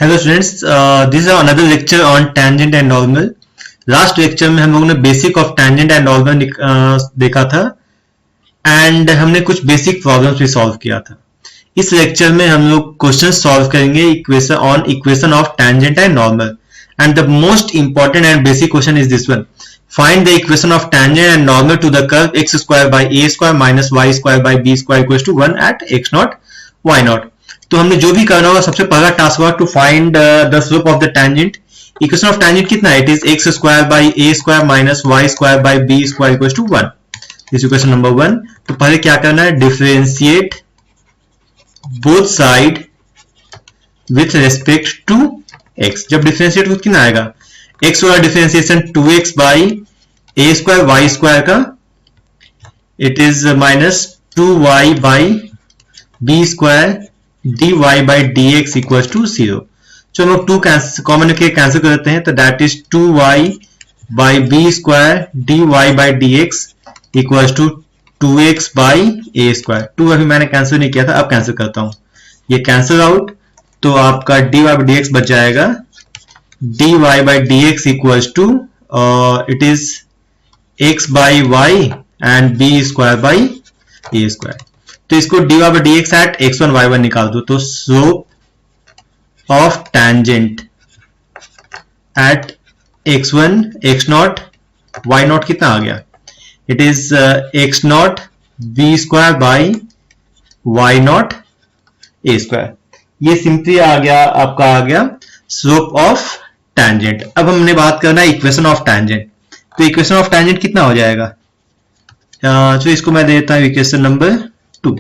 Hello students, this is another lecture on tangent and normal. Last lecture में हम लोगों ने basic of tangent and normal देखा था एंड हमने कुछ बेसिक प्रॉब्लम्स भी सॉल्व किया था। इस लेक्चर में हम लोग क्वेश्चन सॉल्व करेंगे equation of tangent and normal and the most important and basic question is this one. Find the equation of tangent and normal to the curve x square by a square minus y square by b square equals to 1 at x not y not. तो हमने जो भी करना होगा, सबसे पहला task हुआ to find the slope of the tangent. Equation of tangent कितना है? It is x square by a square minus y square by b square equals to 1। This equation number 1। तो पहले क्या करना है? Differentiate both side with respect to x। जब differentiate कितना आएगा? x वाला differentiation 2x by a square y square का, it is minus 2y by b square dy by dx equals to 0। तो हम लोग 2 कॉमन के कैंसिल करते हैं, तो that is 2y by b square dy by dx equals to 2x by a square. 2 अभी मैंने कैंसिल नहीं किया था, अब कैंसिल करता हूं। ये कैंसिल आउट, तो आपका dy बाई dx बच जाएगा dy by dx equals to it is x by y and b square by a square. तो इसको dy by dx eight x1 y1 निकाल दो, तो slope of tangent eight x1 x0 y0 कितना आ गया? It is x0 b square by y0 a square. ये simply आ गया, आपका आ गया स्लोप ऑफ टैंजेंट। अब हमने बात करना है इक्वेशन ऑफ टैंजेंट। तो इक्वेशन ऑफ टैंजेंट कितना हो जाएगा? तो इसको मैं देता हूं इक्वेशन नंबर 2।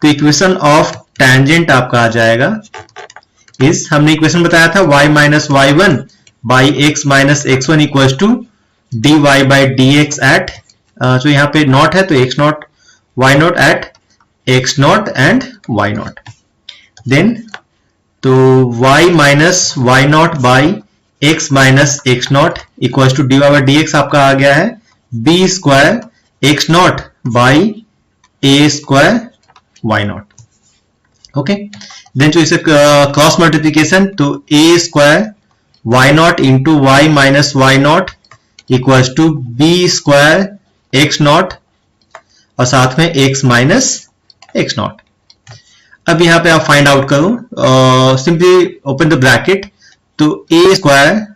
तो इक्वेशन ऑफ टैंजेंट आपका आ जाएगा इस, हमने इक्वेशन बताया था y minus y1 by x minus x1 equals to dy by dx at, तो यहाँ पे नॉट है तो x not y naught at x naught and y naught. Then तो y minus y naught by x minus x naught equals to dy by dx आपका आ गया है b square x naught by a square y naught. Okay, then जो इसे cross multiplication, तो a square y naught into y minus y naught equals to b square x naught और साथ में x माइनस x नॉट। अब यहां पे आप फाइंड आउट करो, सिंपली ओपन द ब्रैकेट, तो a square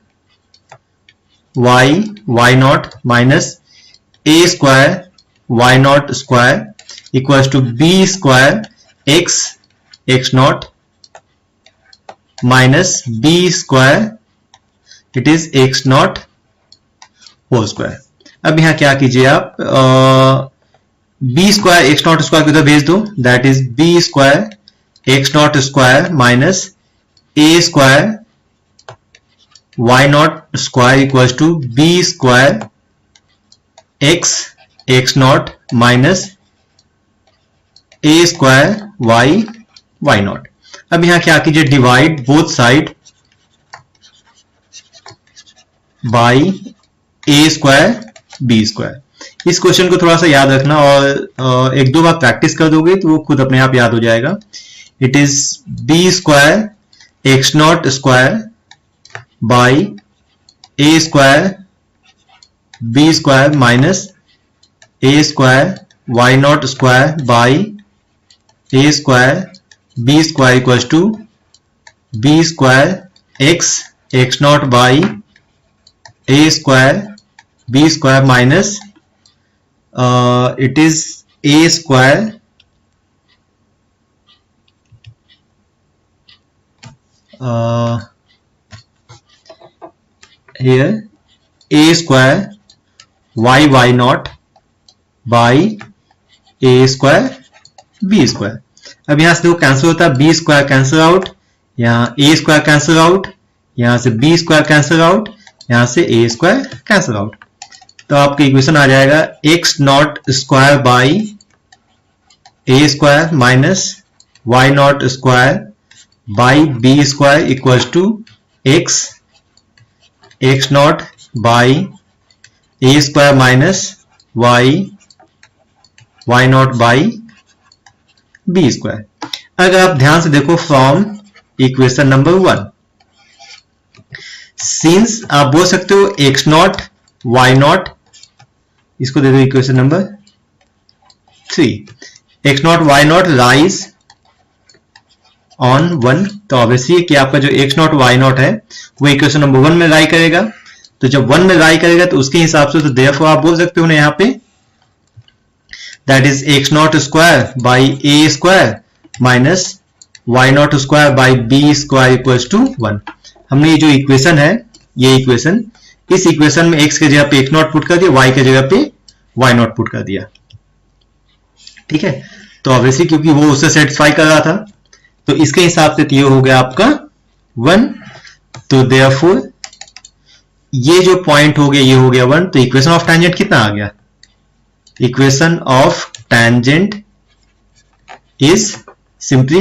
y naught minus a square y naught square equals to b square x naught minus b square it is x naught whole square. अब यहां क्या कीजिए आप, b square x naught square किधर भेज दो, that is b square x naught square minus a square y naught square equals to b square x naught minus a square y not. अब यहां क्या कीजिए, divide both side by a square b square. इस question को थोड़ा सा याद रखना और एक दो बार प्रैक्टिस कर दोगे तो वो खुद अपने आप याद हो जाएगा। It is b square x naught square by a square b square minus a square y naught square by a square b square equals to b square x naught by a square b square minus it is a square here a square y naught by a square b square. अब यहां से देखो cancel होता है, b square cancel out, यहां a square cancel out, यहां से b square cancel out, यहां से a स्क्वायर कैंसिल आउट। तो आपका इक्वेशन आ जाएगा x naught square by a square minus y naught square by b square equals to x naught by a square minus y naught by b square. अगर आप ध्यान से देखो from equation number 1, since आप बोल सकते हो एक्स नॉट वाई नॉट, इसको दे दो equation number 3, x not y naught raise on 1, तो ऑब्वियसली कि आपका जो एक्स नॉट वाई नॉट है वो इक्वेशन नंबर 1 में लाई करेगा, तो जब 1 में लाई करेगा तो उसके हिसाब से तो देयरफॉर आप बोल सकते हो ना यहाँ पे that is x not square by a square minus y not square by b square equals to 1। हमने ये जो इक्वेशन है, ये इक्वेशन, इस इक्वेशन में x के जगह पे x नॉट पुट कर दिया, y के जगह पे y नॉट पुट कर दिया, ठीक है। तो ऑब्वियसली क्योंकि वो उससे सेटिस्फाई कर रहा था, तो इसके हिसाब से ये हो गया आपका 1, तो देयरफॉर ये जो पॉइंट हो गया ये हो गया 1, तो इक्वेशन ऑफ टैंजेंट कितना आ गया, equation of tangent is simply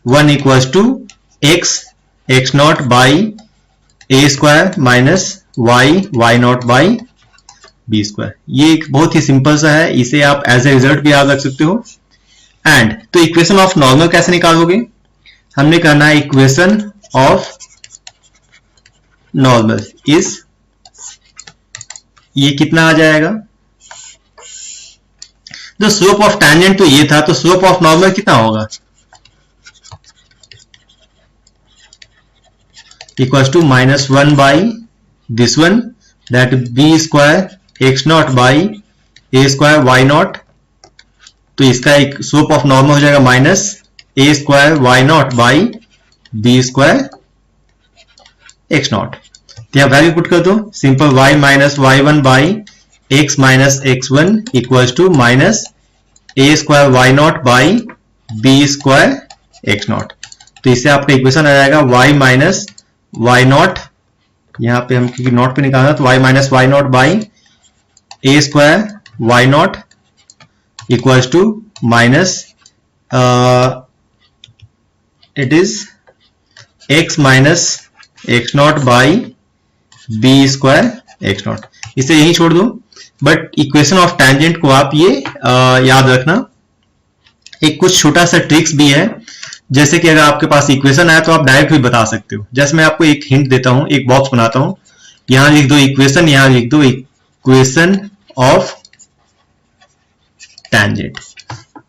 1 equals to x not by a square minus y not by b square. ये एक बहुत ही सिंपल सा है, इसे आप एज ए रिजल्ट भी याद रख सकते हो। एंड तो इक्वेशन ऑफ नॉर्मल कैसे निकालोगे, हमने करना है इक्वेशन ऑफ नॉर्मल इज, ये कितना आ जाएगा, तो स्लोप ऑफ टैंजेंट तो ये था, तो स्लोप ऑफ नॉर्मल कितना होगा, equals to -1 by this one that b square x not by a square y not, तो इसका एक स्लोप ऑफ नॉर्मल हो जाएगा minus a square y not by b square x naught. तो यहां value put कर दो, simple y minus y one by x minus x one equals to minus a square y not by b square x naught. तो इससे आपका equation आ जाएगा y minus y not, यहां पे हम क्योंकि नॉट पे निकालना, तो y minus y not by a square y not equals to minus it is x minus x not by b square x naught. इसे यही छोड़ दो, बट इक्वेशन ऑफ टैंजेंट को आप ये याद रखना। एक कुछ छोटा सा ट्रिक्स भी है, जैसे कि अगर आपके पास इक्वेशन आया तो आप डायरेक्ट भी बता सकते हो। जैसे मैं आपको एक हिंट देता हूं, एक बॉक्स बनाता हूं, यहां लिख दो इक्वेशन, यहां लिख दो इक्वेशन ऑफ टैंजेंट।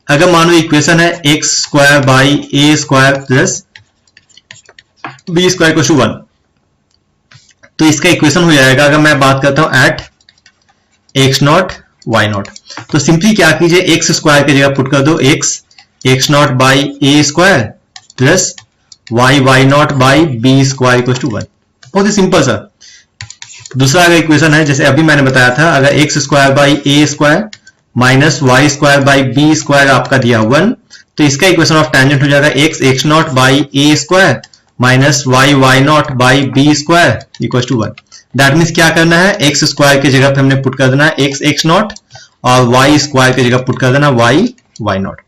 अगर मानो इक्वेशन है x square by a square plus b square equal to 1, तो इसका इक्वेशन हो जाएगा, अगर मैं बात करता हूं at x not y not, तो सिंपली क्या कीजिए, एक्स स्क्वायर की जगह पुट कर दो x not by a square plus y not by b square equal to 1। बहुत ही सिंपल सा। दूसरा अगर इक्वेशन है, जैसे अभी मैंने बताया था, अगर x square by a square minus y square by b square आपका दिया 1, तो इसका इक्वेशन ऑफ टैंजेंट हो जाएगा x not by a square minus y not by b square equal to 1। That means क्या करना है, एक्स स्क्वायर की जगह पे हमने पुट कर देना है एक्स नॉट और वाई स्क्वायर की जगह पुट कर देना वाई नॉट।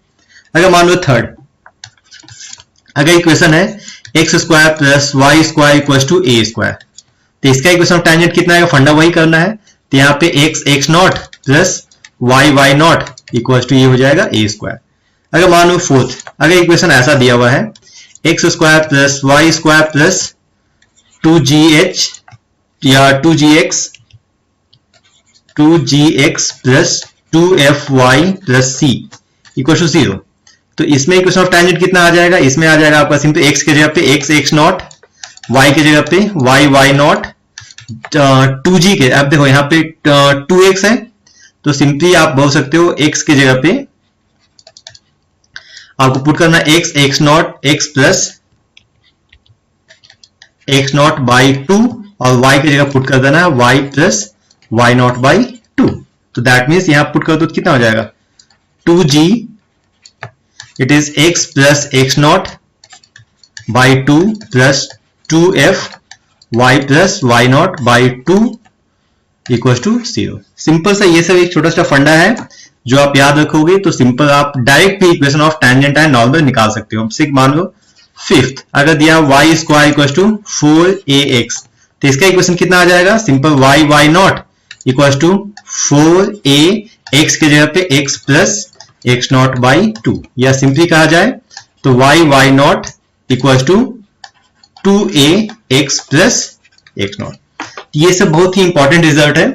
अगर मान लो थर्ड, अगर इक्वेशन है x square plus y square equal to a square, तो इसका इक्वेशन ऑफ टैंजेंट कितना है, फंडा वही करना है, तो यहाँ पे x not plus y naught equal to ये हो जाएगा ए स्क्वायर। अगर मान लो फोर्थ, अगर इक्वेशन ऐसा दिया हुआ है x square plus y square plus 2gh या 2gx plus 2fy plus c equal to 0, तो इसमें इक्वेशन ऑफ टैंजेंट कितना आ जाएगा, इसमें आ जाएगा आपका सिंपल एक्स के जगह पे एक्स नॉट, वाई के जगह पे वाई नॉट, 2g के, अब देखो यहाँ पे 2x है, तो सिंपली आप बोल सकते हो x के जगह पे आपको पुट करना x not x plus x not by 2 और y की जगह पुट कर देना है y plus y not by 2। तो दैट मीन्स यहां पुट कर दो तो कितना हो जाएगा 2g it is x plus x not by 2 plus 2f y plus y not by 2 equal to 0। Simple सा ये सब एक छोटा सा फंडा है जो आप याद रखोगे तो सिंपल आप डायरेक्ट भी equation of tangent and normal निकाल सकते हो। सिक मान लो फिफ्थ, अगर दिया y square equal to 4ax, तो इसका इक्वेशन कितना आ जाएगा, simple y naught equal to 4a, x के जगह पे x plus x not by 2, या सिंपली कहा जाए तो y naught equal to 2a x plus x naught. ये सब बहुत ही इंपॉर्टेंट रिजल्ट है,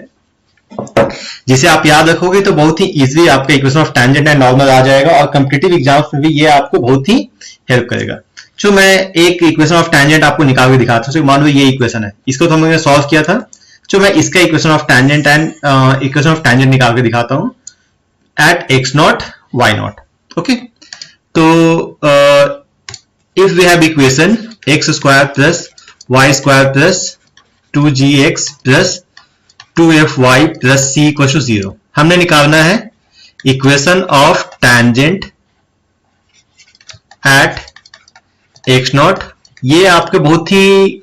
जिसे आप याद रखोगे तो बहुत ही इजीली आपका equation of tangent and normal आ जाएगा, और कॉम्पिटिटिव एग्जाम्स में भी ये आपको बहुत ही हेल्प करेगा। जो मैं एक इक्वेशन ऑफ टेंजेंट आपको निकाल के दिखाता हूँ, मान लो ये इक्वेशन है, इसको तो हमने सॉल्व किया था। जो मैं इसका इक्वेशन ऑफ टेंजेंट निकाल के दिखाता हूँ at x not y naught. Okay, तो if we have equation x square plus y square plus 2gx plus 2fy plus c equal to 0, हमने निकालना है equation of tangent at x naught. ये आपके बहुत ही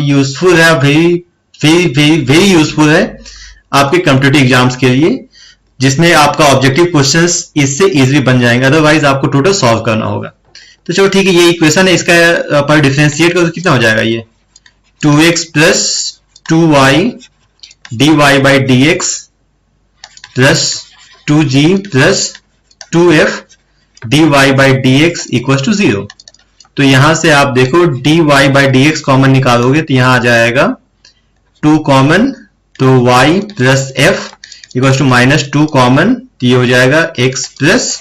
यूजफुल है, वेरी यूजफुल है आपके कॉम्पिटिटिव एग्जाम्स के लिए, जिसमें आपका ऑब्जेक्टिव क्वेश्चंस इससे इजीली बन जाएंगे, अदरवाइज आपको टोटल सॉल्व करना होगा। तो चलो ठीक है, ये इक्वेशन है, इसका पर डिफरेंशिएट करो तो कितना हो जाएगा, ये 2x plus 2y dy by dx plus 2g plus 2f dy by dx equal to 0। तो यहां से आप देखो dy बाई dx कॉमन निकालोगे तो यहां आ जाएगा 2 कॉमन, तो y plus f equal to minus 2 common, तो ये हो जाएगा x प्लस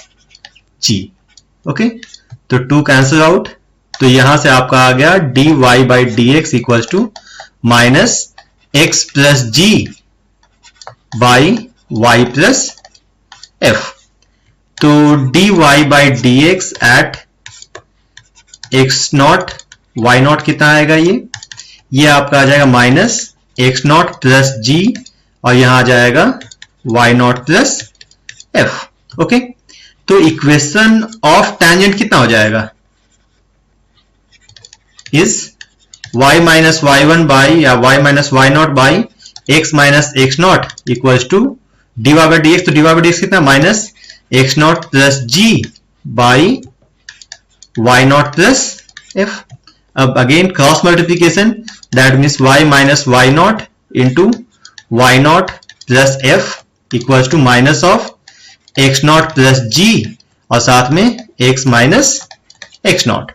g। ओके, तो 2 कैंसिल आउट, तो यहां से आपका आ गया dy by dx equal to minus x plus g by y plus f। तो dy by dx at x not y naught कितना आएगा, ये आपका आ जाएगा minus x not plus g, और यहां आ जाएगा y not plus f. Okay, तो इक्वेशन ऑफ टेंजेंट कितना हो जाएगा, is y minus y one by या y minus y not by x minus x naught equals to dy by dx। तो dy बाई dx कितना, minus x not plus g by y not plus f। अब again cross multiplication, that means y minus y naught into y not plus f equals to minus of x not plus g और साथ में x minus x not.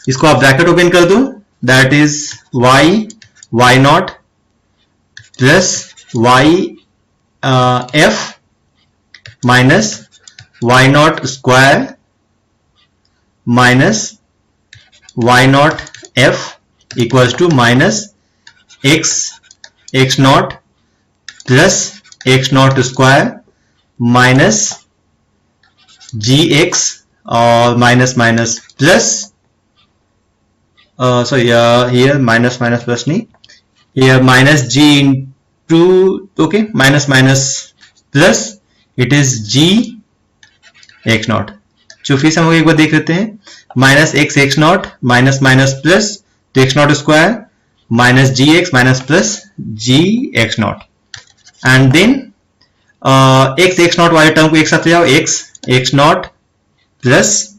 इसको आप bracket open कर दो, that is y not plus y f minus y naught square minus y naught f equals to minus x not plus x not square minus gx और minus minus plus, sorry, here minus plus नहीं, here minus g into, okay, minus plus it is g x naught। जो फिर से हम एक बार देख लेते हैं, minus x naught minus plus तो x not square minus g x minus plus g x naught, and then x naught वाले टर्म को एक साथ ले जाओ, x not plus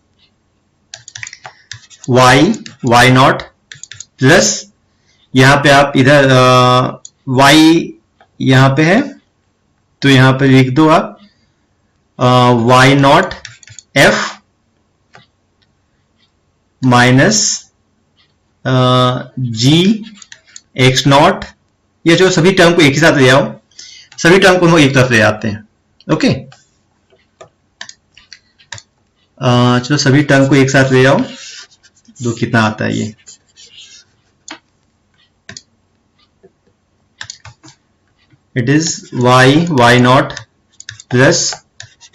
y not plus, यहां पे आप इधर y यहां पे है तो यहां पे लिख दो आप y naught f minus g x naught. ये जो सभी टर्म को एक ही साथ ले आओ, सभी टर्म को हम एक तरफ ले आते हैं। ओके, चलो सभी टर्म को एक साथ ले आओ, दो कितना आता है ये, it is y not plus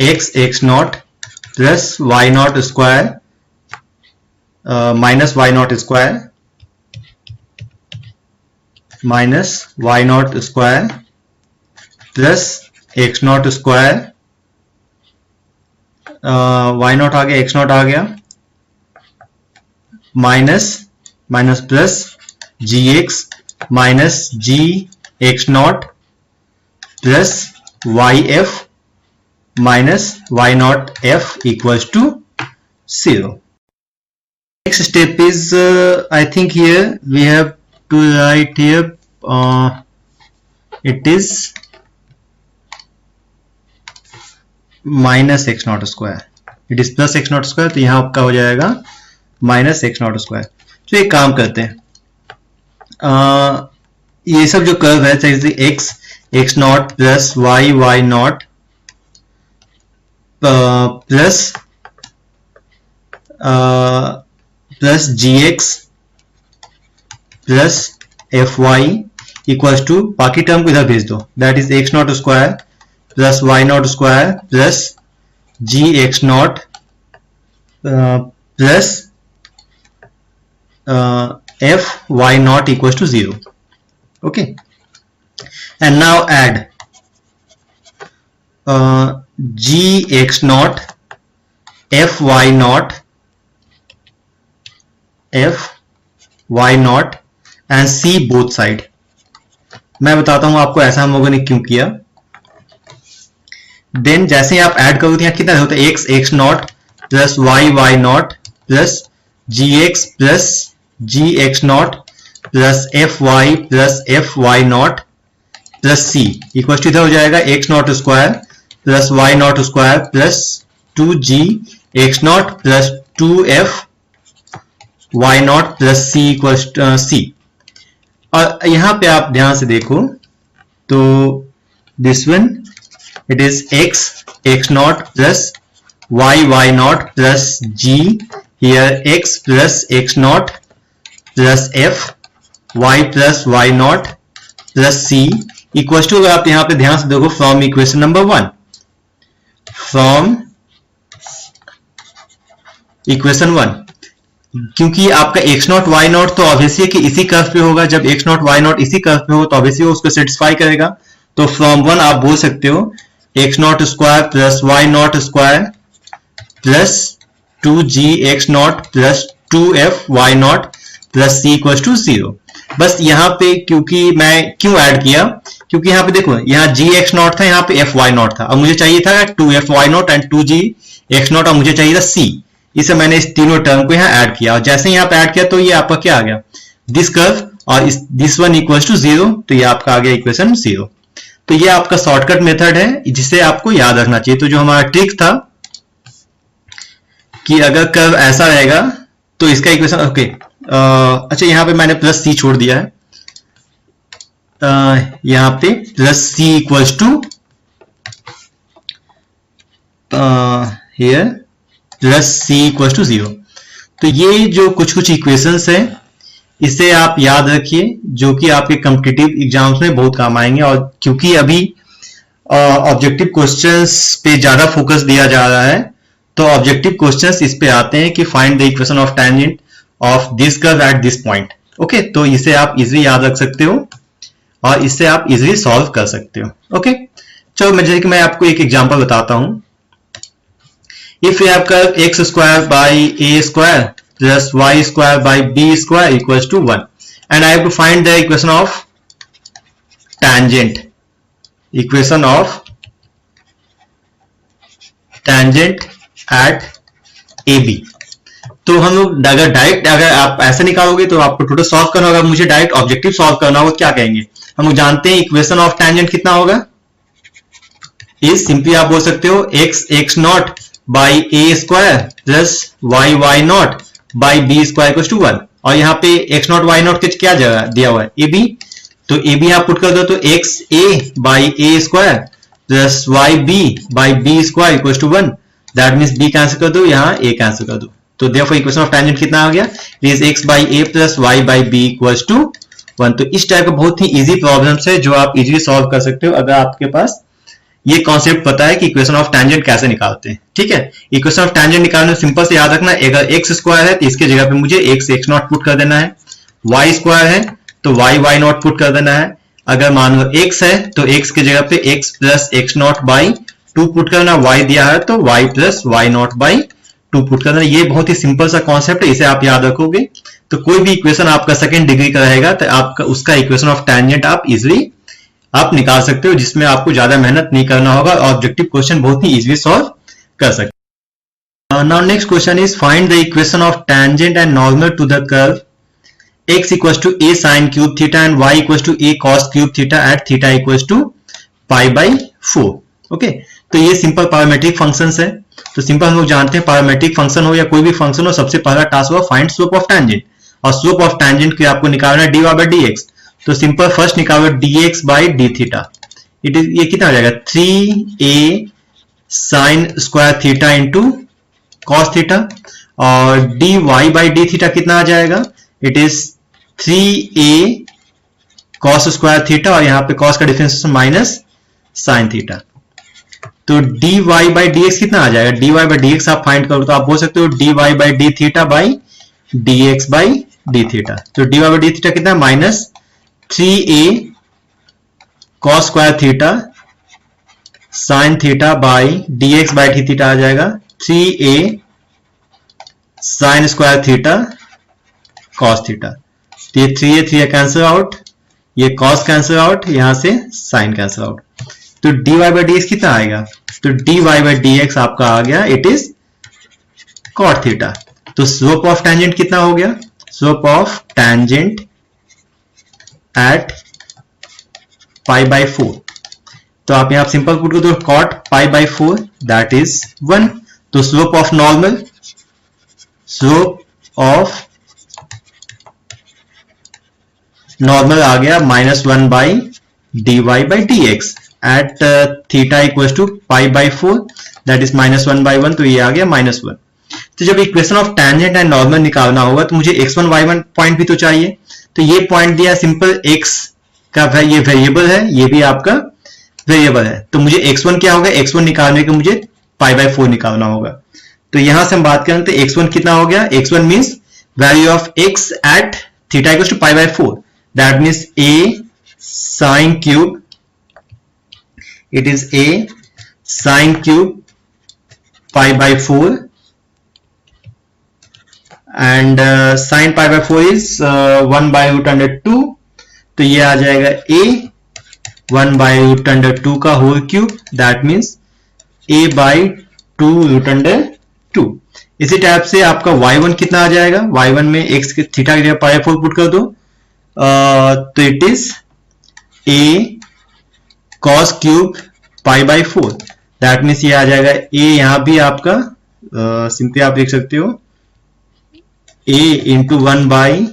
x not plus y not square minus y not square minus y not square plus x not square, y naught आ गया एक्स नॉट आ गया, minus plus g x minus g x not plus y f minus y naught f equals to 0। Next step is I think here we have to write here it is minus x not square, it is plus x not square, तो यहां आपका हो जाएगा minus x not square. तो एक काम करते हैं, ये सब जो कर्व है जैसे x not plus y not plus g x plus f y equals to, बाकी टर्म को इधर भेज दो, that is x not square plus y not square plus g x not plus f y not equals to 0. Okay, and now add g x naught f y naught and c both side. मैं बताता हूं आपको ऐसा हम लोगों ने क्यों किया. देन जैसे ही आप ऐड करोगे यहाँ कितना होता है, x not plus y not plus g x not plus f y not plus c equal to इधर हो जाएगा x not square plus y not square plus 2g x not plus 2f y not plus c equal c. और यहां पे आप ध्यान से देखो तो this one it is x not plus y not plus g here x plus x not plus f y plus y not plus c equal to, अगर आप यहां पे ध्यान से देखो from equation number 1, from equation 1, क्योंकि आपका x not y not तो ऑब्वियसली कि इसी कर्व पे होगा. जब एक्स नॉट वाई नॉट इसी कर्व पे हो तो ऑब्वियसली वो उसको सेटिस्फाई करेगा. तो फ्रॉम 1 आप बोल सकते हो x not square plus y not square plus 2g x not plus 2f y not plus c equal to 0. बस यहाँ पे क्योंकि मैं क्यों ऐड किया, क्योंकि यहाँ पे देखो यहाँ जी एक्स नॉट था, यहाँ पे एफ वाई नॉट था. अब मुझे चाहिए था 2f y nought and 2g x not, और मुझे चाहिए था c. इसे मैंने इस तीनों टर्म को यहाँ ऐड किया और जैसे ही यहाँ पे ऐड किया तो ये आपका क्या आ गया, दिस कर्व और दिस वन इक्वल टू 0. तो ये आपका आ गया इक्वेशन 0. तो ये आपका शॉर्टकट मेथड है जिसे आपको याद रखना चाहिए. तो जो हमारा ट्रिक था कि अगर कर्व ऐसा रहेगा तो इसका इक्वेशन ओके. अच्छा यहाँ पे मैंने प्लस सी छोड़ दिया है, यहाँ पे plus c equals to here plus c equals to 0. तो ये जो कुछ इक्वेशंस है इसे आप याद रखिए, जो कि आपके कॉम्पिटिटिव एग्जाम्स में बहुत काम आएंगे. और क्योंकि अभी ऑब्जेक्टिव क्वेश्चंस पे ज्यादा फोकस दिया जा रहा है तो ऑब्जेक्टिव क्वेश्चंस इस पे आते हैं कि find the equation of tangent of this curve at this point. Okay, तो इसे आप इजीली याद रख सकते हो और इससे आप इजीली सॉल्व कर सकते हो. ओके, चलो जैसे कि मैं आपको एक एग्जांपल बताता हूं. If you have curve x square by a square plus y square by b square equals to 1 and I have to find the equation of tangent, equation of tangent at a b. तो हम लोग अगर आप ऐसे निकालोगे तो आपको total solve करना होगा. मुझे डायरेक्ट ऑब्जेक्टिव सॉल्व करना होगा, क्या कहेंगे हम लोग जानते हैं इक्वेशन ऑफ टेंजेंट कितना होगा, इज सिंपली आप बोल सकते हो x not by a square plus y not by b square equals to 1. और यहाँ पे एक्स नॉट वाई नॉट क्या जगह दिया हुआ है, ए बी. तो ए बी आप पुट कर दो तो x a by a square plus y b by b square equals to 1. That means b cancel कर दो, यहाँ ए कैंसिल कर दो. तो देयरफॉर इक्वेशन ऑफ टेंजेंट कितना आ गया, it is x by a plus y by b equals to 1. तो इस टाइप का बहुत ही इजी प्रॉब्लम्स है जो आप इजीली सॉल्व कर सकते हो अगर आपके पास ये कॉन्सेप्ट पता है कि इक्वेशन ऑफ टेंजेंट कैसे निकालते हैं. ठीक है, इक्वेशन ऑफ टेंजेंट निकालने सिंपल से याद रखना, अगर एक्स स्क्वायर है तो इसके जगह पे मुझे एक्स नॉट पुट कर देना है. वाई स्क्वायर है तो वाई नॉट पुट कर देना है. अगर मान लो एक्स है तो एक्स की जगह पे x plus x not by 2 put करना. वाई दिया है तो y plus y not by 2 put करना. ये बहुत ही सिंपल सा कॉन्सेप्ट है, इसे आप याद रखोगे तो कोई भी इक्वेशन आपका सेकंड डिग्री का रहेगा तो आपका उसका इक्वेशन ऑफ टेंजेंट आप इजीली आप निकाल सकते हो, जिसमें आपको ज्यादा मेहनत नहीं करना होगा. ऑब्जेक्टिव क्वेश्चन बहुत ही इजीली सॉल्व कर सकते हो. Now next question is find the equation of tangent and normal to the curve x equals to a sin cube theta and y equals to a cos cube theta at theta equals to pi by 4. Okay, तो ये simple parametric functions है. तो simple हम लोग जानते हैं parametric function हो या कोई भी फंक्शन हो, सबसे पहला टास्क होगा फाइंड स्लोप ऑफ टेंजेंट. और स्लोप ऑफ टेंजेंट की आपको निकालना है dy by dx. तो सिंपल फर्स्ट निकालो dx by d theta, it is ये कितना आ जाएगा 3a sine square theta into cos theta, और dy बाई डी थीटा कितना आ जाएगा, it is 3a cos square theta, और यहां पे कॉस का डिफरेंशिएशन माइनस साइन थीटा। तो dy बाई dx कितना आ जाएगा, dy बाई dx आप फाइंड करो तो आप बोल सकते हो dy by d theta by dx by d theta. तो dy बाई डी थीटा कितना है, minus 3a cos square theta sine theta by dx by d theta आ जाएगा 3a sine square theta cos theta. तो ये 3a cancel out, ये cos cancel out, यहां से साइन कैंसिल आउट। तो dy बाई dx कितना आएगा, तो dy बाई dx आपका आ गया, इट इज कॉट थीटा। तो स्लोप ऑफ टेंजेंट कितना हो गया, slope of tangent at pi by 4। तो आप यहां सिंपल पुट कर दो cot pi by 4 that is 1। तो slope of normal, slope of normal आ गया -1 by dy by dx at theta equal to pi by 4 that is -1 by 1, तो ये आ गया -1। तो जब equation of tangent and normal निकालना होगा तो मुझे x1 y1 पॉइंट भी तो चाहिए। तो ये पॉइंट दिया सिंपल x का, ये वेरिएबल है, ये भी आपका वेरिएबल है। तो मुझे x1 क्या होगा, x1 निकालने के मुझे पाई बाई 4 निकालना होगा। तो यहां से हम बात करें तो x1 कितना हो गया, x1 means value of x at theta equal to pi by 4 that means a sine cube, it is a sine cube pi by 4 and sine pi by 4 is 1 by root under 2। तो ये आ जाएगा a 1 by root under 2 का whole cube that means a by 2 root under 2। इसी type से आपका y1 कितना आ जाएगा, y1 में x के थीटा की जगह पाई बाई 4 पुट कर दो, तो it is a cos cube pi by 4 that means ये आ जाएगा a, यहां भी आपका सिंपली आप देख सकते हो a into 1 by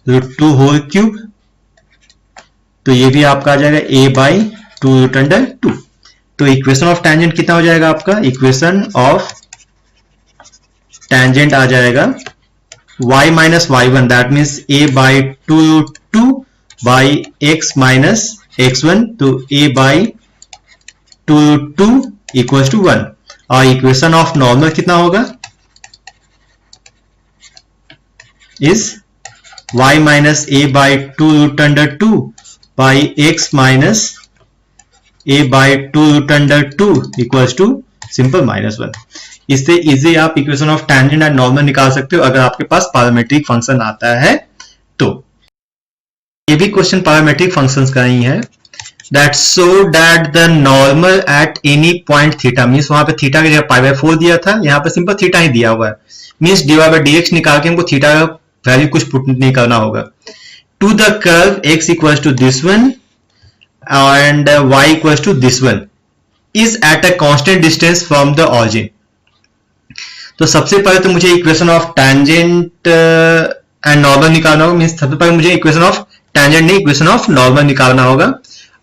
root 2 whole cube, तो ये भी आपका आ जाएगा a बाई 2 रूट अंडर 2। तो इक्वेशन ऑफ टेंजेंट कितना हो जाएगा आपका, इक्वेशन ऑफ टेंजेंट आ जाएगा y minus y1 that means a by 2 root 2 by x minus x1, तो a by 2 root 2 equal to 1। और इक्वेशन ऑफ नॉर्मल कितना होगा, is y minus a by 2 root under 2 by x minus a by 2 root under 2 equal to simple -1। इससे easy आप equation of tangent and normal निकाल सकते हो अगर आपके पास पैरामीट्रिक फंक्शन आता है तो। ये भी क्वेश्चन पैरामीट्रिक फंक्शंस का ही है, that so that the normal at any point theta means वहां पे थीटा की जगह पाई बाई 4 दिया था, यहां पे सिंपल थीटा ही दिया हुआ है, मीन्स dy बाई dx निकाल के हमको थीटा का वैल्यू कुछ पुट नहीं करना होगा। To the curve x equals to this one and y equals to this one is at a constant distance from the origin. तो सबसे पहले तो मुझे equation of tangent and normal निकालना होगा, मीन्स सबसे पहले मुझे इक्वेशन ऑफ टेंजेंट नहीं इक्वेशन ऑफ नॉर्मल निकालना होगा,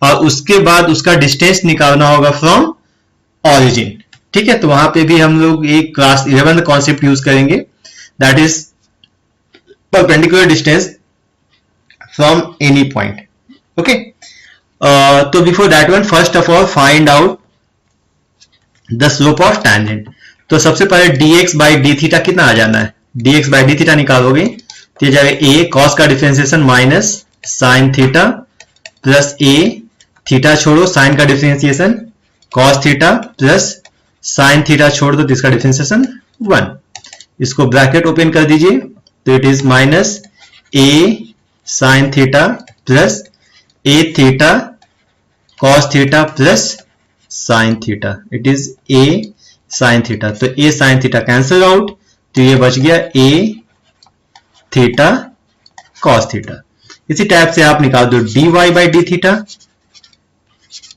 और उसके बाद उसका डिस्टेंस निकालना होगा फ्रॉम ऑरिजिन। ठीक है, तो वहां पे भी हम लोग एक क्लास 11 कॉन्सेप्ट यूज करेंगे that is perpendicular distance from any point. Okay, तो before that one first of all find out the slope of tangent. तो सबसे पहले dx बाई डी थीटा कितना आ जाना है, dx बाई डी थीटा निकालोगे तो ये जाएगा a cos का differentiation minus sine theta plus a theta छोड़ो साइन का differentiation cos theta plus sine theta छोड़ दो इसका डिफरेंशिएशन 1। इसको ब्रैकेट ओपन कर दीजिए तो it is minus a sine theta plus a theta cos theta plus sine theta, it is a sine theta. तो a sine theta cancel out, तो ये बच गया a थीटा cos थीटा। इसी टाइप से आप निकाल दो dy बाई डी थीटा,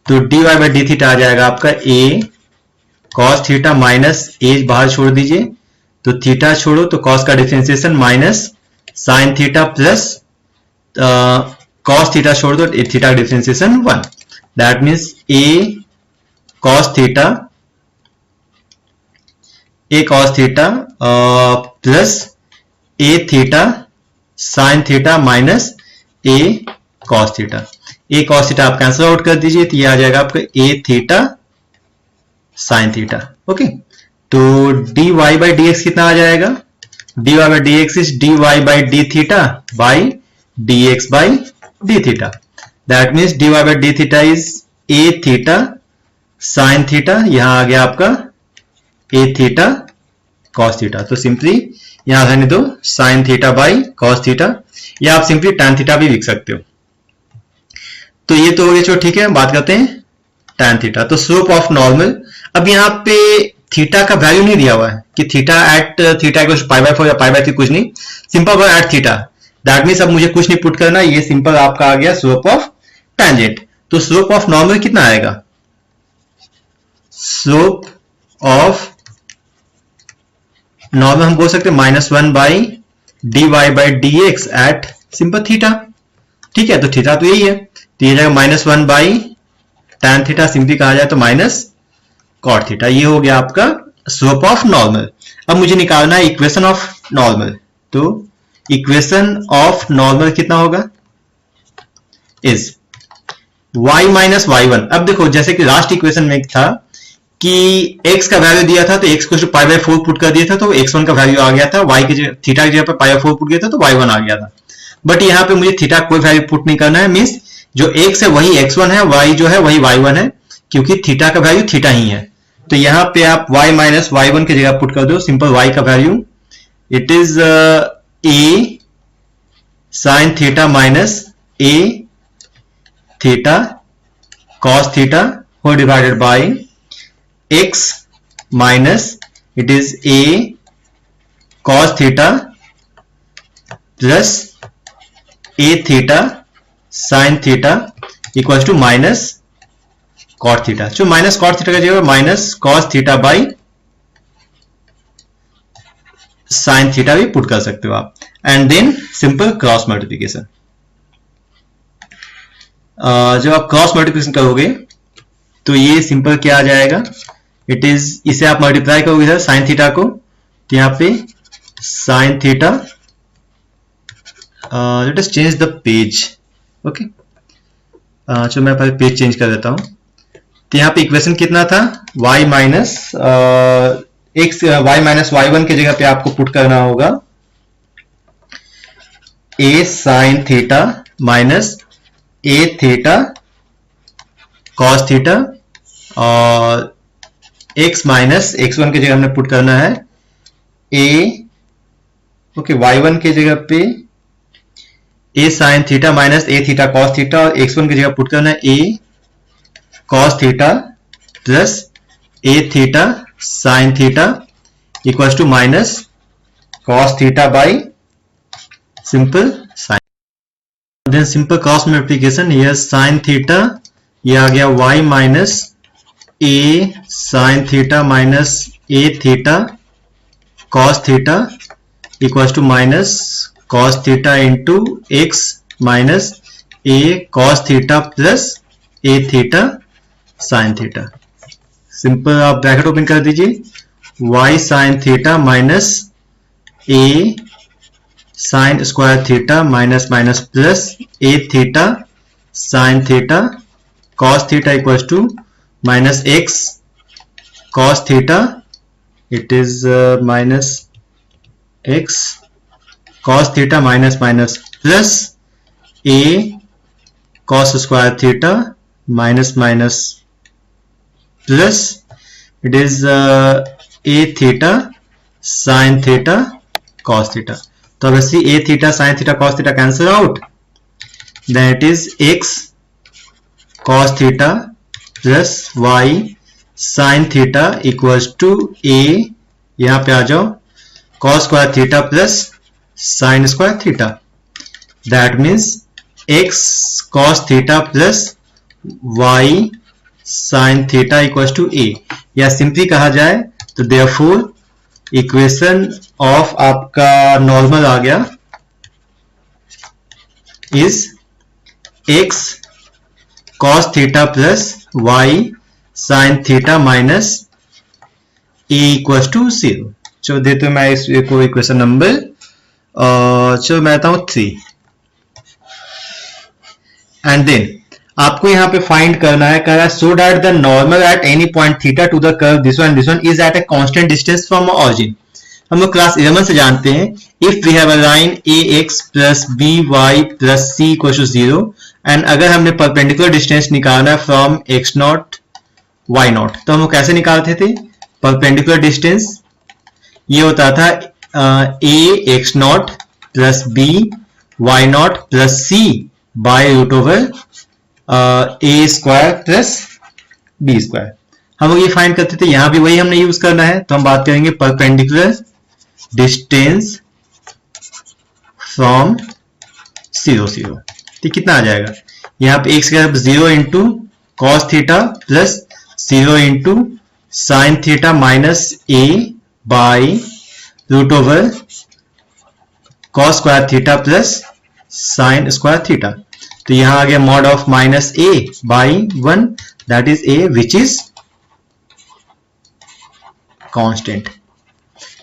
तो dy बाई डी थीटा आ जाएगा आपका a cos theta minus a बाहर छोड़ दीजिए तो थीटा छोड़ो तो cos का differentiation minus sine theta plus, cos theta छोड़ दो, थीटा का differentiation 1, that means A cos theta plus A theta sine theta minus A cos theta. A cos theta आप कैंसिल आउट कर दीजिए तो ये आ जाएगा आपका ए थीटा साइन थीटा। ओके, तो dy बाई dx कितना आ जाएगा? dy by dx is dy by d theta by dx by d theta, that means dy by d theta is a theta sine theta, यहां आ गया आपका ए theta cos theta. तो simply यहां रहने दो sign theta by cos theta, या आप सिंपली टैन थीटा भी लिख सकते हो। तो ये तो हो गया। चलो ठीक है, बात करते हैं टैन थीटा। तो स्लोप ऑफ नॉर्मल, अब यहाँ पे थीटा का वैल्यू नहीं दिया हुआ है कि theta at theta equals pi by 4 या पाई बाय 3, कुछ नहीं, simple at theta. That means अब मुझे कुछ नहीं पुट करना, ये सिंपल आपका आ गया स्लोप ऑफ टेंजेंट। तो स्लोप ऑफ नॉर्मल कितना आएगा? स्लोप ऑफ नॉर्मल हम बोल सकते हैं -1 by d y by d x at simple theta. ठीक है, तो थीटा तो यही है, तो ये जाएगा -1 बाई टैन थीटा, सिंपली कहा जाए तो माइनस कॉट थीटा। ये हो गया आपका स्लोप ऑफ नॉर्मल। अब मुझे निकालना है इक्वेशन ऑफ नॉर्मल। तो इक्वेशन ऑफ नॉर्मल कितना होगा? Is y minus y1। अब देखो जैसे कि लास्ट इक्वेशन में था कि x का वैल्यू दिया था तो x को पाई बाय 4 पुट कर दिया था तो x1 का वैल्यू आ गया था, y की जगह थीटा की जगह पर पाई बाय 4 पुट किया था तो y1 आ गया था। बट यहाँ पे मुझे थीटा कोई वैल्यू पुट नहीं करना है, मींस जो x है वही x1 है, y जो है वही y1 है, क्योंकि थीटा का वैल्यू थीटा ही है। तो यहाँ पे आप y माइनस y1 की जगह पुट कर दो, सिंपल y का value it is a sine theta minus a theta cos theta whole divided by x minus it is a cos theta plus a theta sine theta equal to minus cot theta. जो minus cot theta का जगह minus cos theta by sine theta भी put कर सकते हो आप, and then simple cross multiplication. जब आप क्रॉस मल्टीप्लीकेशन करोगे तो ये सिंपल क्या आ जाएगा? इट इज, इसे आप मल्टीप्लाई करोगे इधर साइन थीटा को, तो यहां पे sine theta, let us change the page. Okay, चलो मैं पहले पेज चेंज कर देता हूं। तो यहां पे इक्वेशन कितना था? y minus x, y minus y1 की जगह पे आपको पुट करना होगा a sine theta minus a theta cos theta, और x माइनस x1 की जगह हमने पुट करना है a, ओके, y1 की जगह पे a sine theta minus a theta cos theta, और x1 की जगह पुट करना है a cos theta plus a theta sine theta equal to minus cos theta by simple sine, then simple cross multiplication, ये sine theta, ये आ गया y minus a sine theta minus a theta cos theta equal to minus cos theta into x minus a cos theta plus a theta sine theta. Simple आप bracket open कर दीजिए, y sine theta minus a sine square theta minus minus plus a theta sine theta cos theta equal to minus x cos theta, it is minus x cos theta minus minus plus a cos square theta minus minus plus it is a theta sine theta cos theta. तो वैसे a theta sine theta cos theta cancel out, then it is x cos theta plus y sine theta equals to a, यहां पे आ जाओ cos square theta plus sine square theta, that means x cos theta plus y sine theta equals to a, या simply कहा जाए तो therefore equation of आपका normal आ गया is x cos theta plus y sin theta minus a equal to 0। चलो देते हैं मैं इसको इक्वेशन नंबर चलो मैं आता हूं 3। एंड देन आपको यहां पे फाइंड करना है, कह रहा है so that the normal at any point theta to the curve this one is at a constant distance from origin. हम लोग क्लास 11 से जानते हैं if we have a line ax plus by plus c equal to 0 and अगर हमने perpendicular distance निकालना है from x not y not, तो हम लोग कैसे निकालते थे? परपेंडिकुलर डिस्टेंस ये होता था a x nought plus b y not plus c by root over a square plus b square. हम लोग ये फाइंड करते थे, यहां भी वही हमने यूज करना है, तो हम बात करेंगे परपेंडिकुलर डिस्टेंस फ्रॉम 0 0। तो कितना आ जाएगा? यहां पे x का 0 into cos theta plus 0 into sine theta minus a by root over cos square theta plus sine square theta. तो यहां आ गया mod of minus a by 1 that is a which is constant.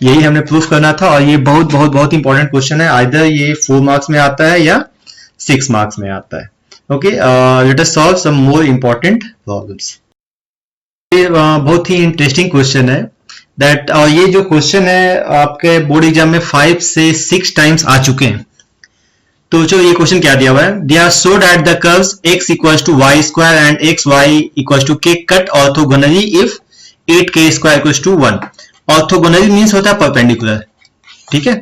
यही हमने proof करना था और ये बहुत बहुत बहुत इंपॉर्टेंट क्वेश्चन है, आइदर ये 4 मार्क्स में आता है या 6 मार्क्स में आता है। Okay, let us solve some more important problems. ये बहुत ही इंटरेस्टिंग क्वेश्चन है दैट, और ये जो क्वेश्चन है आपके बोर्ड एग्जाम में 5 से 6 टाइम्स आ चुके हैं। तो जो ये क्वेश्चन क्या दिया हुआ है, they are show that the curves x equals to y square and x y equals to k cut orthogonally if 8k square equals to 1। Orthogonally means होता है परपेंडिकुलर, ठीक है।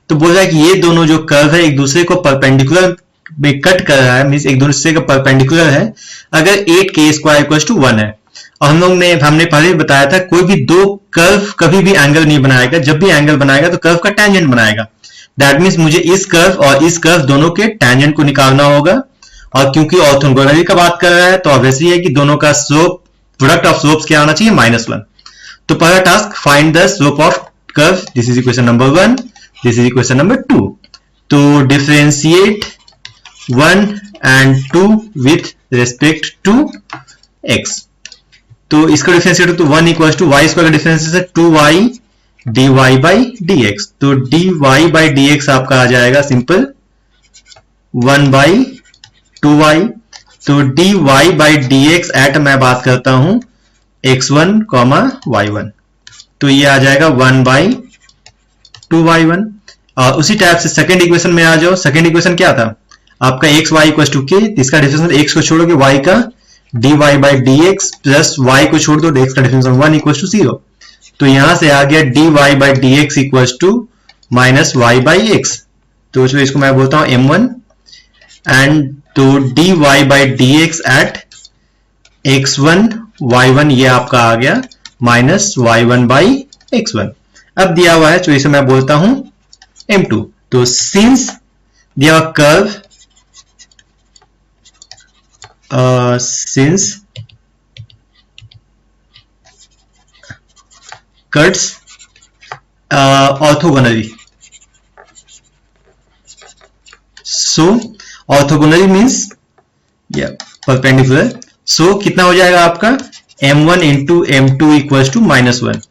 तो बोल रहा है कि ये दोनों जो कर्व है एक दूसरे को परपेंडिकुलर में कट कर रहा है, मींस एक दूसरे का परपेंडिकुलर है अगर 8k स्क्वायर इक्वल्स टू 1 है। और हमने पहले भी बताया था कोई भी दो कर्व कभी भी एंगल नहीं बनाएगा, जब भी एंगल बनाएगा तो कर्व का टेंजेंट बनाएगा। दैट मीन्स मुझे इस कर्व और इस कर्व दोनों के टेंजेंट को निकालना होगा, और क्योंकि ऑर्थोगोनली का बात कर रहा है तो ऑब्वियसली है कि दोनों का स्लोप, प्रोडक्ट ऑफ स्लोप्स क्या आना चाहिए? -1। तो पहला task find the slope of curve, this is equation number 1, this is equation number 2। तो differentiate 1 and 2 with respect to x। तो इसका डिफरेंशिएट तो 1 इक्वल टू y स्क्वायर का डिफरेंस है 2y dy बाई dx। तो dy बाई dx आपका आ जाएगा सिंपल 1 बाई 2y। तो dy बाई dx एट मैं बात करता हूं x1 y1, तो ये आ जाएगा 1 बाई 2y1। और उसी टाइप से सेकेंड इक्वेशन में आ जाओ। सेकेंड इक्वेशन क्या था आपका x y equal to k, इसका डिफरेंस x को छोड़ोगे y का dy by dx plus y को छोड़ दो x का डिफरेंस 1 इक्वल टू 0। तो यहां से आ गया dy by dx equal to minus y by x। तो इसको मैं बोलता हूं m1 एंड तो dy by dx eight x1 y1 ये आपका आ गया माइनस y1 बाई x1। अब दिया हुआ है तो इसे मैं बोलता हूं m2। तो सिंस दिया curve since cuts orthogonally, so orthogonally means perpendicular। so कितना हो जाएगा आपका m1 into m2 equals to -1।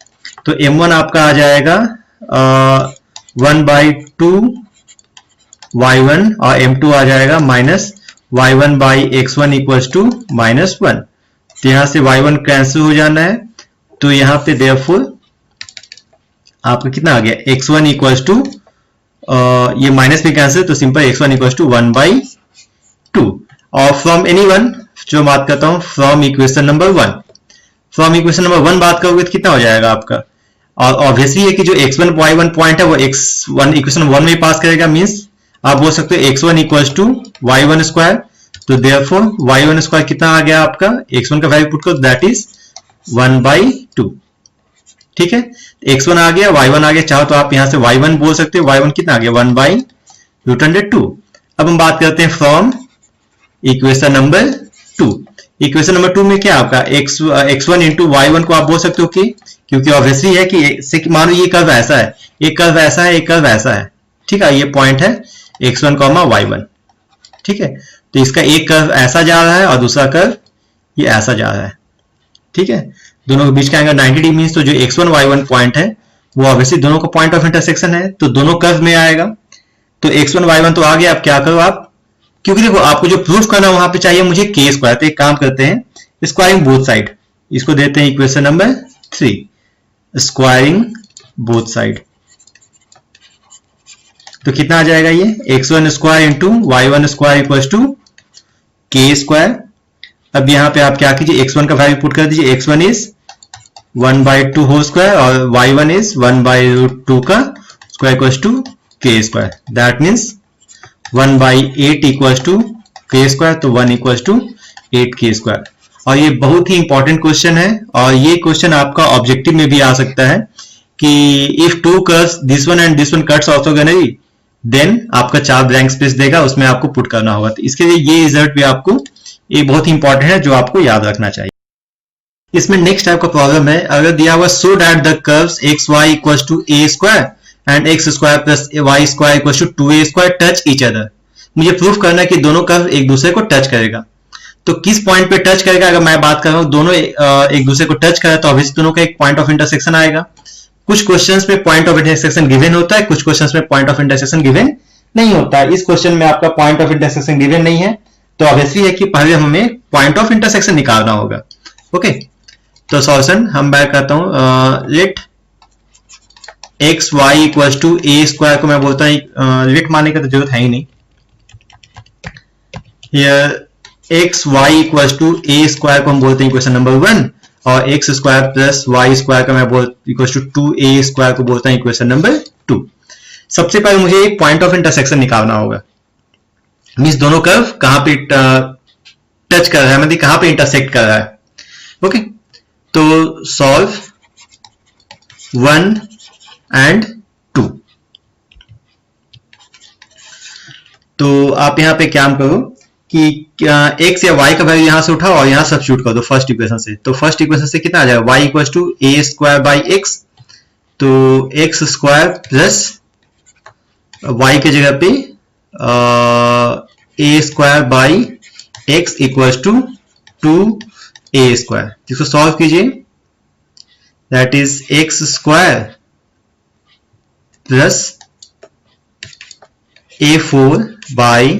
तो m1 आपका आ जाएगा 1 बाई 2 y1 और m2 आ जाएगा minus y1 by x1 equals to -1। तो यहां से y1 कैंसिल हो जाना है, तो यहां पे देयरफॉर आपका कितना आ गया x1 इक्वल्स टू ये माइनस में कैंसिल, तो simple x1 equals to 1 by 2। और फ्रॉम एनीवन जो बात करता हूं from equation number 1, from equation number 1 बात करोगे तो कितना हो जाएगा आपका। और ऑब्वियसली है कि जो x1 y1 पॉइंट है वो x1 इक्वेशन 1 में पास करेगा, मींस आप बोल सकते हो x1 equals to y1 square. तो देयरफॉर y1 स्क्वायर कितना आ गया आपका, x1 का वैल्यू पुट करो दैट इज 1 बाई 2। ठीक है, x1 आ गया, y1 आ गया, चाहो तो आप यहां से y1 बोल सकते हो। y1 कितना आ गया 1 बाई √2। अब हम बात करते हैं from equation number 2। Equation number 2 में क्या आपका x1 इंटू y1 को आप बोल सकते हो कि, क्योंकि ऑब्वियसली है कि मानो ये कर्व ऐसा है, एक कर्व ऐसा है, एक कर्व ऐसा है। ठीक है, ये पॉइंट है x1, y1। ठीक है, तो इसका एक कर्व ऐसा जा रहा है और दूसरा कर्व ये ऐसा जा रहा है, ठीक है। दोनों के बीच का एंगल 90 डिग्री मीन्स तो जो x1 y1 पॉइंट है वो ऑब्वियसली दोनों का पॉइंट ऑफ इंटरसेक्शन है, तो दोनों कर्व में आएगा। तो x1 y1 तो आ गया। अब क्या करो आप, क्योंकि देखो आपको जो प्रूफ करना वहां पे चाहिए मुझे k स्क्वायर, तो एक काम करते हैं, स्क्वायरिंग बोथ साइड, इसको देते हैं equation number 3, squaring both side. तो कितना आ जाएगा ये, x1 square into y1 square equal to k square. अब यहां पे आप क्या कीजिए, x1 का वैल्यू पुट कर दीजिए, x1 इज 1/2 होल स्क्वायर और y1 इज 1/√2 का square equal to k square. That means 1/8 equal to k square, तो 1 इक्वल टू 8k स्क्वायर। और ये बहुत ही इंपॉर्टेंट क्वेश्चन है और ये क्वेश्चन आपका ऑब्जेक्टिव में भी आ सकता है कि if two curves this one and this one cuts orthogonally then आपका 4 ब्लैंक स्पेस देगा, उसमें आपको पुट करना होगा। तो इसके लिए ये रिजल्ट भी आपको ये बहुत ही इंपॉर्टेंट है जो आपको याद रखना चाहिए। इसमें नेक्स्ट टाइप का प्रॉब्लम है, अगर दिया हुआ so that the curves x y equal to a square and x square plus y square equal to 2a square touch each other. मुझे प्रूफ करना है कि दोनों कर्व एक दूसरे को टच करेगा। तो किस पॉइंट पे टच करेगा, अगर मैं बात कर रहा हूं दोनों एक दूसरे को टच करे तो ऑब्वियसली दोनों का एक पॉइंट ऑफ इंटरसेक्शन आएगा। कुछ क्वेश्चंस में पॉइंट ऑफ इंटरसेक्शन गिवन होता है, कुछ क्वेश्चंस में पॉइंट ऑफ इंटरसेक्शन गिवन नहीं होता है। इस क्वेश्चन में आपका पॉइंट ऑफ इंटरसेक्शन गिवन नहीं है, तो ऑब्वियसली है कि पहले हमें पॉइंट ऑफ इंटरसेक्शन निकालना होगा। ओके, तो सॉल्यूशन हम बैक करता हूं, let x y equal to a square को मैं बोलता हूं, लेट मानने की तो जरूरत है ही नहीं, x y equal to a square को हम बोलते हैं इक्वेशन नंबर 1 और x square plus y square का मैं इक्वल टू 2a स्क्वायर को बोलता हूं इक्वेशन नंबर 2। सबसे पहले मुझे एक पॉइंट ऑफ इंटरसेक्शन निकालना होगा, मींस दोनों कर्व कहां पे टच कर रहा है, मतलब कहां पे इंटरसेक्ट कर रहा है। ओके, तो सॉल्व 1 एंड 2। तो आप यहां पे क्या करो कि x या y का वैल्यू यहां से उठाओ और यहां सब्स्टिट्यूट कर दो फर्स्ट इक्वेशन से। तो फर्स्ट इक्वेशन से कितना आ जाएगा, y equal to a square by x, तो एक्स स्क्वायर प्लस y के जगह पे a square by x equal to 2a square. जिसको सॉल्व कीजिए, that is x square plus a4 बाई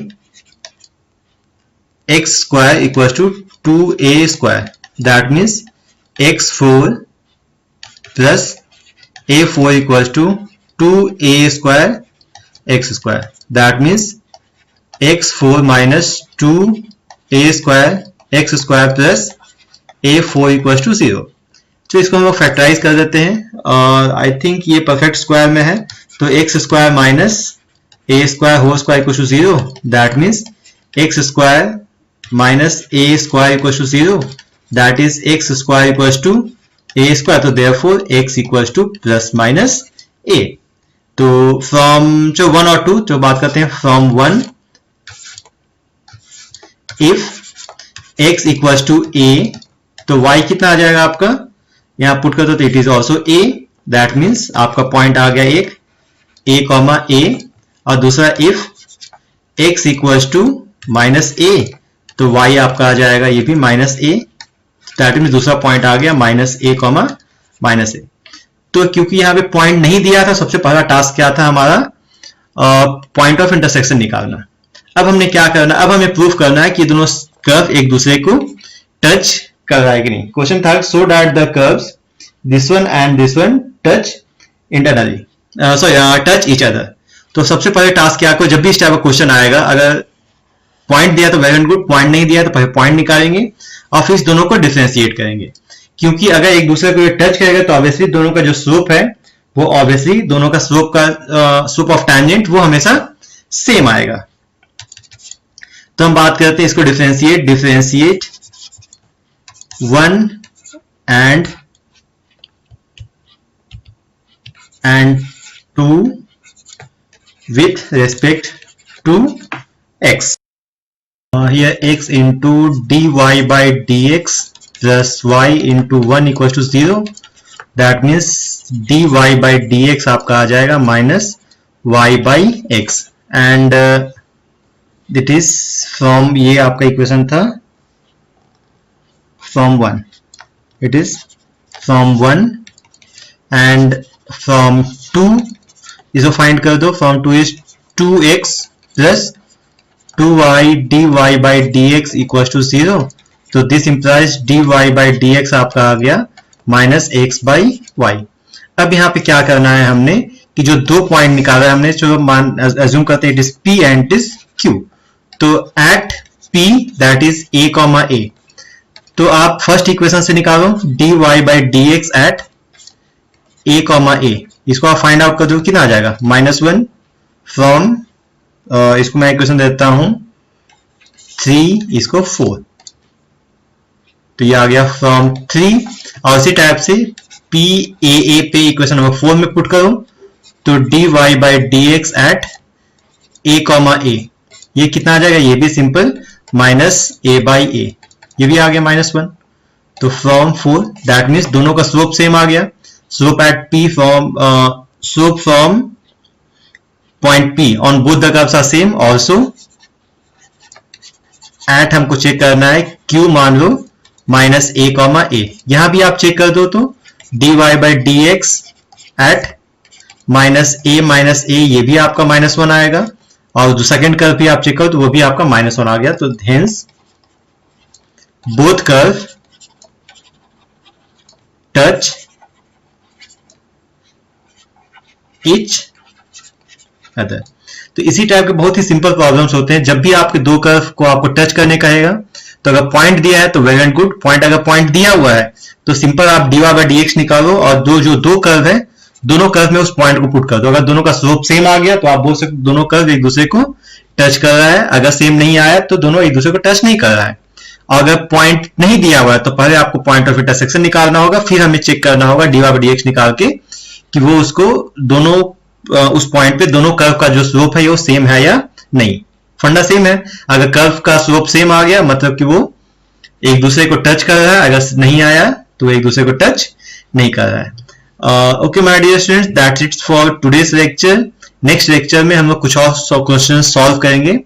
x square equals to 2a square. That means x4 plus a4 equals to 2a square x square. That means x4 minus 2a square x square plus a4 equals to 0. तो इसको हम factorise कर देते हैं और I think ये perfect square में है, तो x square minus a square whole square equal to 0। That means x square minus a square equals to 0, that is x square equals to a square, तो therefore x equals to plus minus a। तो from जो 1 और 2 जो बात करते हैं, from 1 if x equals to a, तो y कितना आ जाएगा आपका, यहां पुट कर दो तो it is also a, that means आपका पॉइंट आ गया एक a कॉमा a, और दूसरा if x equals to minus a, तो y आपका आ जाएगा ये भी माइनस ए, दैट मींस दूसरा पॉइंट आ गया माइनस ए कॉमा माइनस ए। तो क्योंकि यहाँ पे पॉइंट नहीं दिया था, सबसे पहला टास्क क्या था हमारा, पॉइंट ऑफ इंटरसेक्शन निकालना। अब हमने क्या करना, अब हमें प्रूफ करना है कि दोनों कर्व एक दूसरे को टच कर रहा है कि नहीं। क्वेश्चन था सो that the curves this one and this one touch internally, touch each other. तो सबसे पहले टास्क क्या को, जब भी इस टाइप का क्वेश्चन आएगा, अगर पॉइंट दिया तो वेरी गुड, पॉइंट नहीं दिया तो पहले पॉइंट निकालेंगे और फिर दोनों को डिफरेंशिएट करेंगे। क्योंकि अगर एक दूसरे को टच करेगा तो ऑब्वियसली दोनों का जो स्लोप है वो ऑब्वियसली दोनों का स्लोप ऑफ टैंजेंट वो हमेशा सेम आएगा। तो हम बात करते हैं इसको differentiate 1 and 2 with respect to x. Here x into dy by dx plus y into 1 equals to 0. That means dy by dx आपका आ जाएगा minus y by x, and it is from, ये आपका इक्वेशन था from 1, it is from 1 and from 2 इसको find कर दो। From 2 is 2x plus 2y dy by dx equal to 0, तो this implies dy by dx आपका आ गया माइनस x by y। अब यहाँ पे क्या करना है हमने कि जो दो पॉइंट निकाला है हमने, जो मान एज्यूम करते हैं it is p and it is q, तो at p that is a comma a, तो आप फर्स्ट इक्वेशन से निकालो dy by dx at a comma a, इसको आप फाइंड आउट कर दो, कितना आ जाएगा -1 फ्रॉम, इसको मैं इक्वेशन देता हूं 3, इसको 4, तो ये आ गया फ्रॉम 3, और इसी टाइप से p a पे इक्वेशन नंबर 4 में पुट करो, तो dy by dx at a comma a, ये कितना आ जाएगा, ये भी सिंपल -a by a, ये भी आ गया -1, तो फ्रॉम 4 दैट मीन्स दोनों का स्लोप सेम आ गया, slope at p from slope from point p on both the curves are same, also at हमको चेक करना है q मान लो -a कॉमा a, यहां भी आप चेक कर दो तो dy by dx at -a, ये भी आपका -1 आएगा, और जो सेकंड कर्व भी आप चेक करो तो वो भी आपका -1 आ गया, तो hence both curve touch each other. तो इसी टाइप के बहुत ही सिंपल प्रॉब्लम्स होते हैं, जब भी आपके दो कर्व को आपको टच करने कहेगा तो अगर पॉइंट दिया है तो वेल एंड गुड, पॉइंट अगर पॉइंट दिया हुआ है तो सिंपल आप dy by dx निकालो, और जो दो कर्व है दोनों कर्व में उस पॉइंट को पुट कर दो, अगर दोनों का स्लोप सेम आ गया तो आप बोल सकते दोनों कर्व एक दूसरे को टच कर रहा है, अगर सेम नहीं आया तो दोनों एक दूसरे को टच नहीं कर रहा है, और अगर पॉइंट नहीं दिया हुआ है तो पहले आपको पॉइंट ऑफ इंटरसेक्शन निकालना होगा, फिर हमें चेक करना होगा dy by dx निकाल के कि वो उसको दोनों उस पॉइंट पे दोनों कर्व का जो स्लोप है वो सेम है या नहीं, फंडा सेम है, अगर कर्व का स्लोप सेम आ गया मतलब कि वो एक दूसरे को टच कर रहा है, अगर नहीं आया तो एक दूसरे को टच नहीं कर रहा है। Okay my dear students, that's it for today's lecture. Next lecture में हम लोग कुछ और क्वेश्चन सॉल्व करेंगे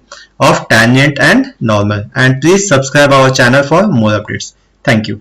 of tangent and normal, and please subscribe our channel for more updates. Thank you.